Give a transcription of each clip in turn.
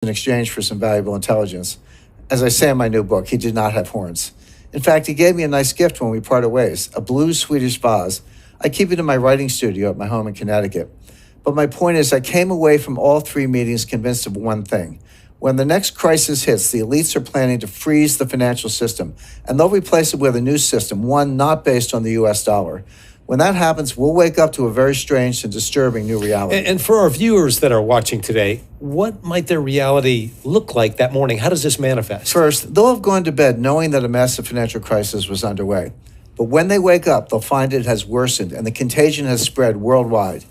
in exchange for some valuable intelligence. As I say in my new book, he did not have horns. In fact, he gave me a nice gift when we parted ways, a blue Swedish vase. I keep it in my writing studio at my home in Connecticut. But my point is, I came away from all three meetings convinced of one thing. When the next crisis hits, the elites are planning to freeze the financial system, and they'll replace it with a new system, one not based on the U.S. dollar. When that happens, we'll wake up to a very strange and disturbing new reality. And for our viewers that are watching today, what might their reality look like that morning? How does this manifest? First, they'll have gone to bed knowing that a massive financial crisis was underway. But when they wake up, they'll find it has worsened and the contagion has spread worldwide.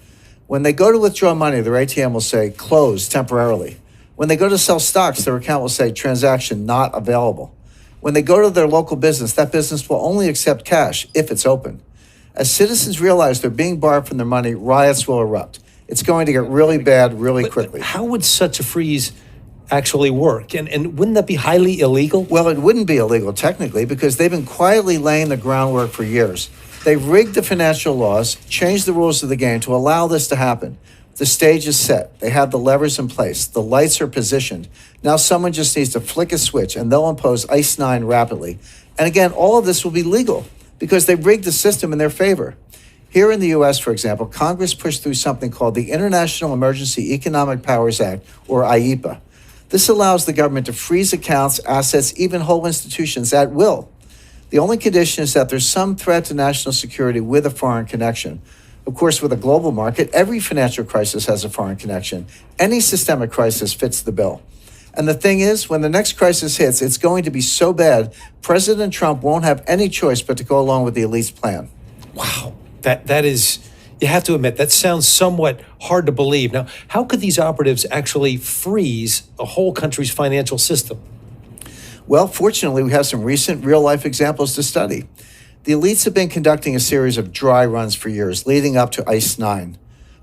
When they go to withdraw money, their ATM will say, closed temporarily. When they go to sell stocks, their account will say, transaction not available. When they go to their local business, that business will only accept cash if it's open. As citizens realize they're being barred from their money, riots will erupt. It's going to get really bad really quickly. How would such a freeze actually work? And wouldn't that be highly illegal? Well, it wouldn't be illegal technically because they've been quietly laying the groundwork for years. They've rigged the financial laws, changed the rules of the game to allow this to happen. The stage is set. They have the levers in place. The lights are positioned. Now someone just needs to flick a switch and they'll impose ICE 9 rapidly. And again, all of this will be legal because they've rigged the system in their favor. Here in the U.S., for example, Congress pushed through something called the International Emergency Economic Powers Act, or IEPA. This allows the government to freeze accounts, assets, even whole institutions at will. The only condition is that there's some threat to national security with a foreign connection. Of course, with a global market, every financial crisis has a foreign connection. Any systemic crisis fits the bill. And the thing is, when the next crisis hits, it's going to be so bad, President Trump won't have any choice but to go along with the elite's plan. Wow. That is, you have to admit, that sounds somewhat hard to believe. Now, how could these operatives actually freeze a whole country's financial system? Well, fortunately, we have some recent real-life examples to study. The elites have been conducting a series of dry runs for years, leading up to ICE 9.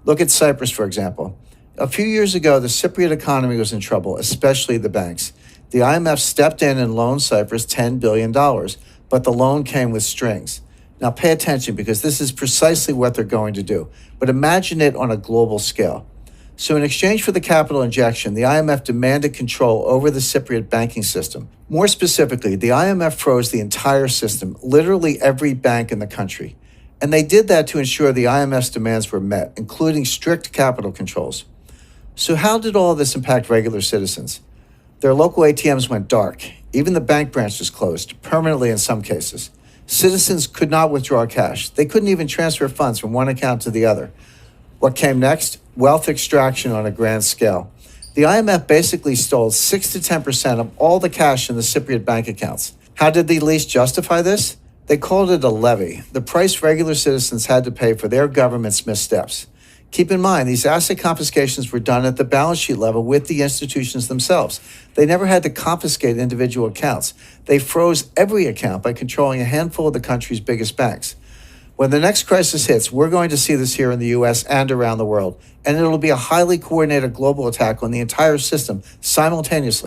Look at Cyprus, for example. A few years ago, the Cypriot economy was in trouble, especially the banks. The IMF stepped in and loaned Cyprus $10 billion, but the loan came with strings. Now pay attention because this is precisely what they're going to do, but imagine it on a global scale. So in exchange for the capital injection, the IMF demanded control over the Cypriot banking system. More specifically, the IMF froze the entire system, literally every bank in the country. And they did that to ensure the IMF's demands were met, including strict capital controls. So how did all of this impact regular citizens? Their local ATMs went dark. Even the bank branches closed, permanently in some cases. Citizens could not withdraw cash. They couldn't even transfer funds from one account to the other. What came next? Wealth extraction on a grand scale. The IMF basically stole 6 to 10% of all the cash in the Cypriot bank accounts. How did the elites justify this? They called it a levy, the price regular citizens had to pay for their government's missteps. Keep in mind, these asset confiscations were done at the balance sheet level with the institutions themselves. They never had to confiscate individual accounts. They froze every account by controlling a handful of the country's biggest banks. When the next crisis hits, we're going to see this here in the U.S. and around the world, and it'll be a highly coordinated global attack on the entire system simultaneously.